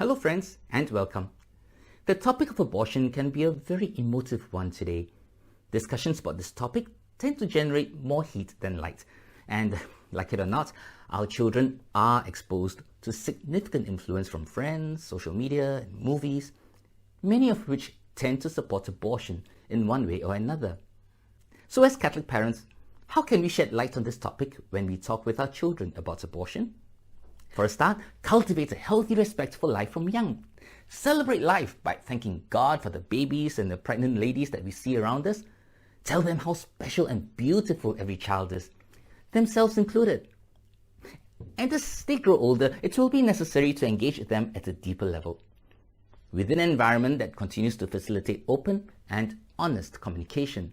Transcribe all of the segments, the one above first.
Hello friends and welcome. The topic of abortion can be a very emotive one today. Discussions about this topic tend to generate more heat than light. And like it or not, our children are exposed to significant influence from friends, social media, and movies, many of which tend to support abortion in one way or another. So as Catholic parents, how can we shed light on this topic when we talk with our children about abortion? For a start, cultivate a healthy respect for life from young. Celebrate life by thanking God for the babies and the pregnant ladies that we see around us. Tell them how special and beautiful every child is, themselves included. And as they grow older, it will be necessary to engage them at a deeper level, within an environment that continues to facilitate open and honest communication.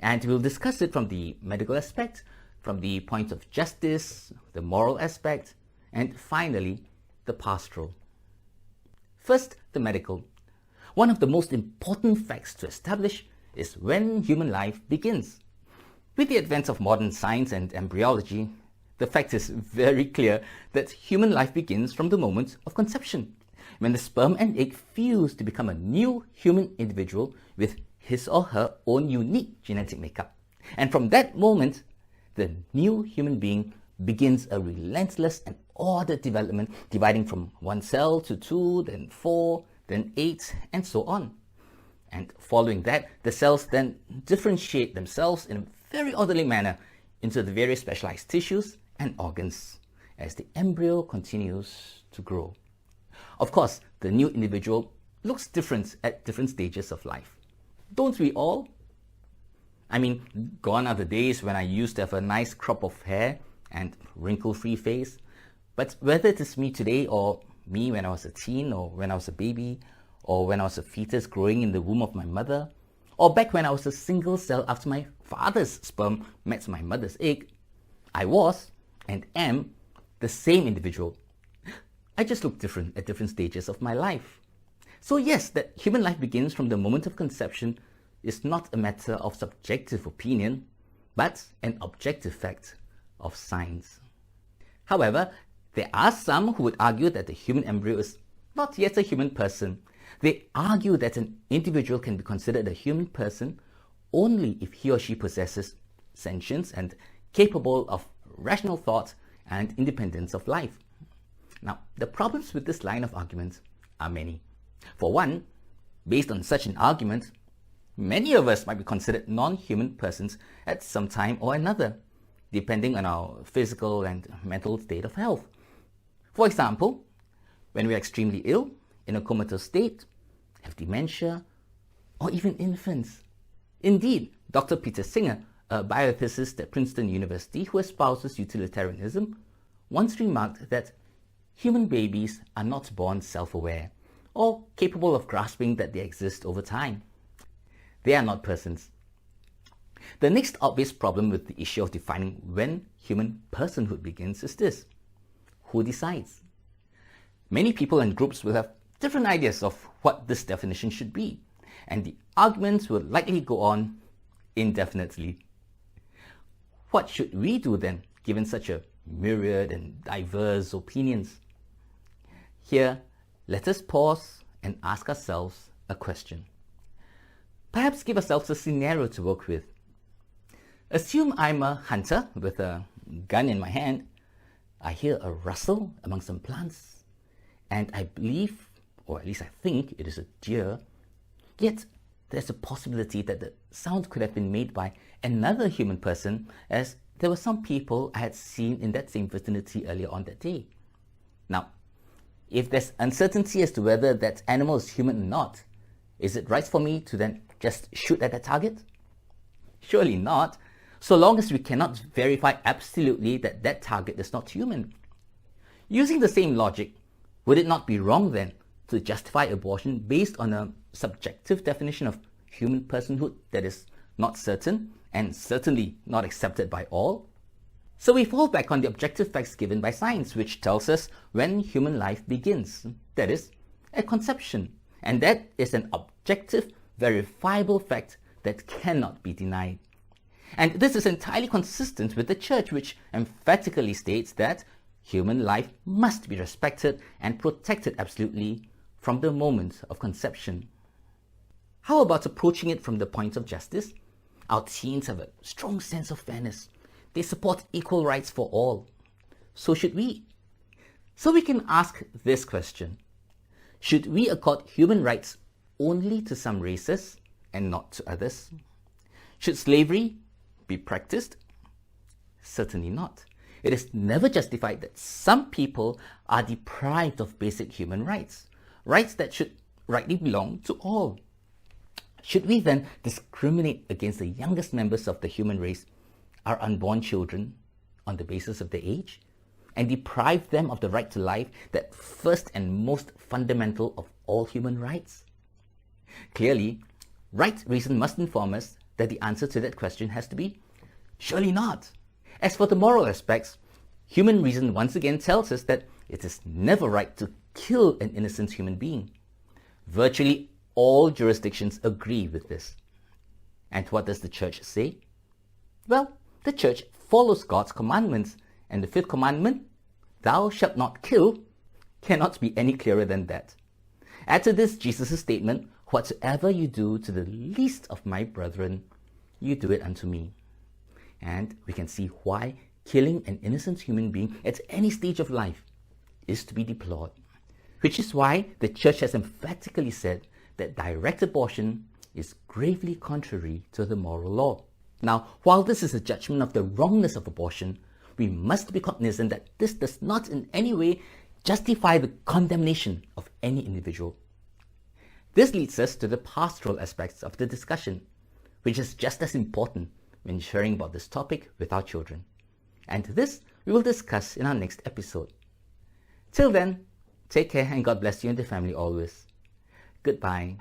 And we'll discuss it from the medical aspect, from the point of justice, the moral aspect, and finally, the pastoral. First, the medical. One of the most important facts to establish is when human life begins. With the advent of modern science and embryology, the fact is very clear that human life begins from the moment of conception, when the sperm and egg fuse to become a new human individual with his or her own unique genetic makeup. And from that moment, the new human being begins a relentless and ordered development, dividing from 1 cell to 2, then 4, then 8, and so on. And following that, the cells then differentiate themselves in a very orderly manner into the various specialized tissues and organs as the embryo continues to grow. Of course, the new individual looks different at different stages of life. Don't we all? I mean, gone are the days when I used to have a nice crop of hair and wrinkle-free face. But whether it is me today or me when I was a teen or when I was a baby or when I was a fetus growing in the womb of my mother or back when I was a single cell after my father's sperm met my mother's egg, I was and am the same individual. I just look different at different stages of my life. So yes, that human life begins from the moment of conception is not a matter of subjective opinion, but an objective fact of science. However, there are some who would argue that the human embryo is not yet a human person. They argue that an individual can be considered a human person only if he or she possesses sentience and capable of rational thought and independence of life. Now, the problems with this line of argument are many. For one, based on such an argument, many of us might be considered non-human persons at some time or another, depending on our physical and mental state of health. For example, when we are extremely ill, in a comatose state, have dementia, or even infants. Indeed, Dr. Peter Singer, a bioethicist at Princeton University who espouses utilitarianism, once remarked that human babies are not born self-aware or capable of grasping that they exist over time. They are not persons. The next obvious problem with the issue of defining when human personhood begins is this: who decides? Many people and groups will have different ideas of what this definition should be, and the arguments will likely go on indefinitely. What should we do then, given such a myriad and diverse opinions? Here, let us pause and ask ourselves a question. Perhaps give ourselves a scenario to work with. Assume I'm a hunter with a gun in my hand. I hear a rustle among some plants, and I believe, or at least I think, it is a deer. Yet, there's a possibility that the sound could have been made by another human person, as there were some people I had seen in that same vicinity earlier on that day. Now, if there's uncertainty as to whether that animal is human or not, is it right for me to then just shoot at that target? Surely not, so long as we cannot verify absolutely that that target is not human. Using the same logic, would it not be wrong then to justify abortion based on a subjective definition of human personhood that is not certain and certainly not accepted by all? So we fall back on the objective facts given by science, which tells us when human life begins, that is, at conception. And that is an objective, verifiable fact that cannot be denied. And this is entirely consistent with the Church, which emphatically states that Human life must be respected and protected absolutely from the moment of conception. How about approaching it from the point of justice? Our teens have a strong sense of fairness. They support equal rights for all. So should we. So we can ask this question: should we accord human rights only to some races and not to others? Should slavery be practiced? Certainly not. It is never justified that some people are deprived of basic human rights, rights that should rightly belong to all. Should we then discriminate against the youngest members of the human race, our unborn children, on the basis of their age, and deprive them of the right to life, that first and most fundamental of all human rights? Clearly, right reason must inform us that the answer to that question has to be, surely not. As for the moral aspects, human reason once again tells us that it is never right to kill an innocent human being. Virtually all jurisdictions agree with this. And what does the church say? Well, the church follows God's commandments, and the fifth commandment, thou shalt not kill, cannot be any clearer than that. Add to this Jesus' statement, whatsoever you do to the least of my brethren, you do it unto me. And we can see why killing an innocent human being at any stage of life is to be deplored. Which is why the church has emphatically said that direct abortion is gravely contrary to the moral law. Now, while this is a judgment of the wrongness of abortion, we must be cognizant that this does not in any way justify the condemnation of any individual. This leads us to the pastoral aspects of the discussion, which is just as important when sharing about this topic with our children. And this we will discuss in our next episode. Till then, take care and God bless you and the family always. Goodbye.